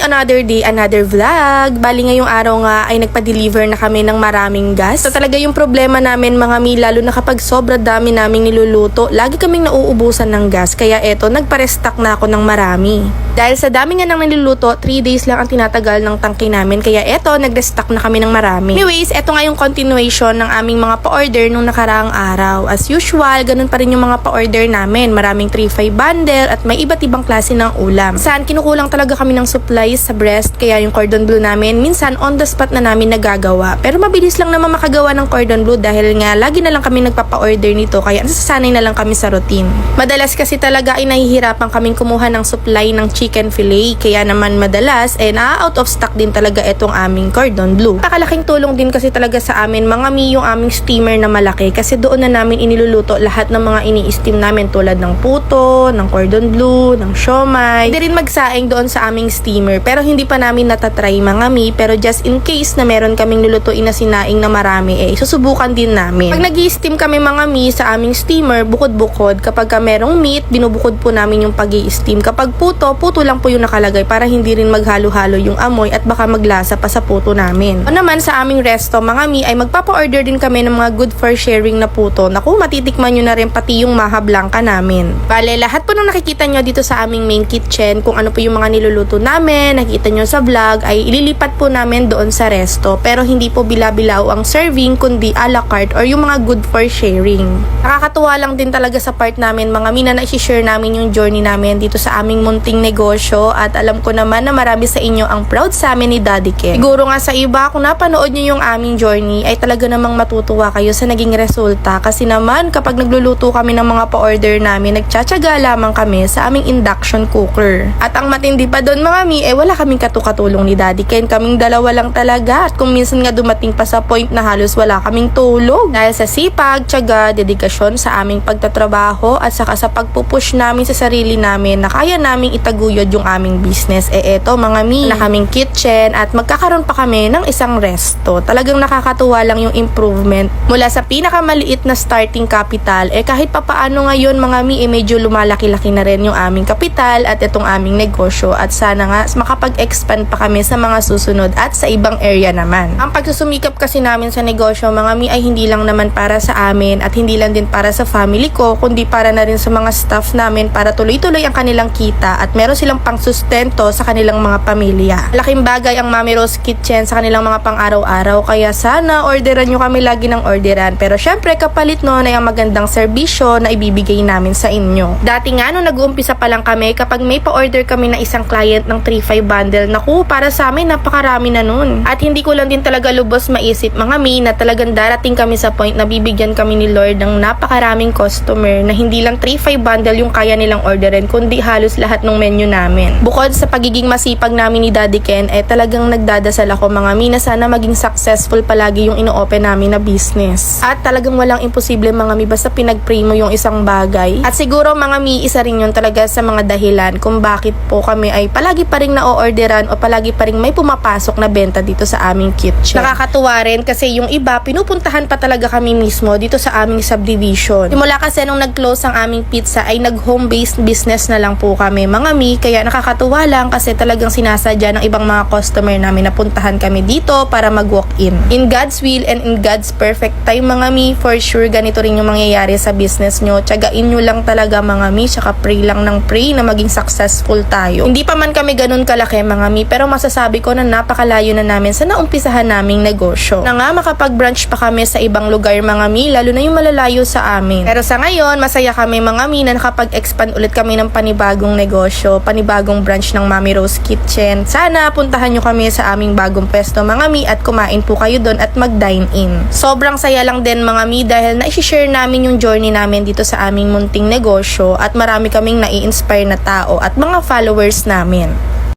another day, another vlog. Bali ngayong araw nga ay nagpa-deliver na kami ng maraming gas. So talaga yung problema namin mga mi, lalo na kapag sobra dami naming niluluto, lagi kaming nauubusan ng gas. Kaya eto, nagpa-restock na ako ng marami. Dahil sa dami nga nang niluluto, 3 days lang ang tinatagal ng tangke namin. Kaya eto, nag-restock na kami ng marami. Anyways, eto nga yung continuation ng aming mga pa-order nung nakaraang araw. As usual, ganun pa rin yung mga pa-order namin. Maraming 3-5 bundle at may iba't ibang klase ng ulam. Saan kinukulang talaga kami ng supplies sa breast, kaya yung cordon bleu namin minsan on the spot na namin nagagawa. Pero mabilis lang naman makagawa ng cordon bleu dahil nga lagi na lang kami nagpapa-order nito, kaya nasasanay na lang kami sa routine. Madalas kasi talaga ay nahihirapan kaming kumuha ng supply ng chicken fillet, kaya naman madalas out of stock din talaga itong aming cordon bleu. Pakalaking tulong din kasi talaga sa amin mga mi yung aming steamer na malaki, kasi doon na namin iniluluto lahat ng mga ini-steam namin tulad ng puto, ng cordon bleu, ng siomai. Hindi rin magsaing doon sa aming steamer, pero hindi pa namin natatry mga mi, pero just in case na meron kaming lulutuin na sinaing na marami, susubukan din namin. Pag nag-i-steam kami mga mi sa aming steamer, bukod-bukod, kapag merong meat, binubukod po namin yung pag-i-steam. Kapag puto lang po yung nakalagay para hindi rin maghalo-halo yung amoy at baka maglasa pa sa puto namin. O naman sa aming resto mga mi ay magpapa-order din kami ng mga good for sharing na puto. Naku, matitikman nyo na rin pati yung maha blanca namin. Bale, lahat po nang nakikita nyo dito sa aming main kitchen, kung ano po yung mga niluluto namin, nakita nyo sa vlog, ay ililipat po namin doon sa resto. Pero hindi po bila-bilao ang serving, kundi a la carte or yung mga good for sharing. Nakakatuwa lang din talaga sa part namin mga mi na na-share namin yung journey namin dito sa aming munting negosyo, at alam ko naman na marami sa inyo ang proud sa amin ni Daddy Ken. Siguro nga sa iba, kung napanood nyo yung aming journey, ay talaga namang matutuwa kayo sa naging resulta, kasi naman kapag nagluluto kami ng mga pa-order namin, nagtsatsaga lamang kami sa aming induction cooker. At ang matindi pa doon mga mi, wala kaming katukatulong ni Daddy Ken. Kaming dalawa lang talaga, at kung minsan nga dumating pa sa point na halos wala kaming tulog. Dahil sa sipag, tsaga, dedikasyon sa aming pagtatrabaho at saka sa pagpupush namin sa sarili namin na kaya naming itaguyod yung aming business. Eto mga mi, na kaming kitchen at magkakaroon pa kami ng isang resto. Talagang nakakatuwa lang yung improvement mula sa pinakamaliit na starting capital. Kahit papaano ngayon mga mi, medyo lumalaki-laki na rin yung aming kapital at itong aming negosyo, at sana nga makapag-expand pa kami sa mga susunod at sa ibang area naman. Ang pagsusumikap kasi namin sa negosyo mga mi ay hindi lang naman para sa amin at hindi lang din para sa family ko, kundi para na rin sa mga staff namin para tuloy-tuloy ang kanilang kita at meron silang pangsustento sa kanilang mga pamilya. Laking bagay ang Mami Rose Kitchen sa kanilang mga pang-araw-araw, kaya sana orderan nyo kami lagi ng orderan. Pero syempre kapalit nun ay ang magandang serbisyo na ibibigay namin sa inyo. Dati nga nung nag-uumpisa pa lang kami, kapag may pa-order kami ng isang client ng 3-5 bundle, naku, para sa amin napakarami na nun. At hindi ko lang din talaga lubos maisip mga mi na talagang darating kami sa point na bibigyan kami ni Lord ng napakaraming customer na hindi lang 3-5 bundle yung kaya nilang orderin, kundi halos lahat ng menu namin. Bukod sa pagiging masipag namin ni Daddy Ken, talagang nagdadasal ako mga mi na sana maging successful palagi yung ino-open namin na business. At talagang walang imposible mga mi basta pinag-pray mo yung isang bagay. At siguro mga mi, isa rin yun talaga sa mga dahilan kung bakit po kami ay palagi pa rin na-orderan o palagi pa rin may pumapasok na benta dito sa aming kitchen. Nakakatuwa rin kasi yung iba, pinupuntahan pa talaga kami mismo dito sa aming subdivision. Simula kasi nung nag-close ang aming pizza ay nag-home-based business na lang po kami mga mi, kaya nakakatuwa lang kasi talagang sinasadya ng ibang mga customer namin na puntahan kami dito para mag-walk-in. In God's will and in God's perfect time mga mi, for sure ganito rin yung mangyayari sa business nyo. Tsagain nyo lang talaga mga mi, tsaka pray lang ng pray na maging successful tayo. Hindi pa man kami ganun kalaki mga mi, pero masasabi ko na napakalayo na namin sa naumpisahan naming negosyo. Na nga makapag-branch pa kami sa ibang lugar mga mi, lalo na yung malalayo sa amin. Pero sa ngayon, masaya kami mga mi na nakapag-expand ulit kami ng panibagong negosyo, panibagong branch ng Mami Rose Kitchen. Sana puntahan nyo kami sa aming bagong pwesto mga mi at kumain po kayo doon at mag-dine in. Sobrang saya lang din mga mi dahil na-share namin yung journey namin dito sa aming munting negosyo at marami kaming nai-inspire na tao at mga followers namin.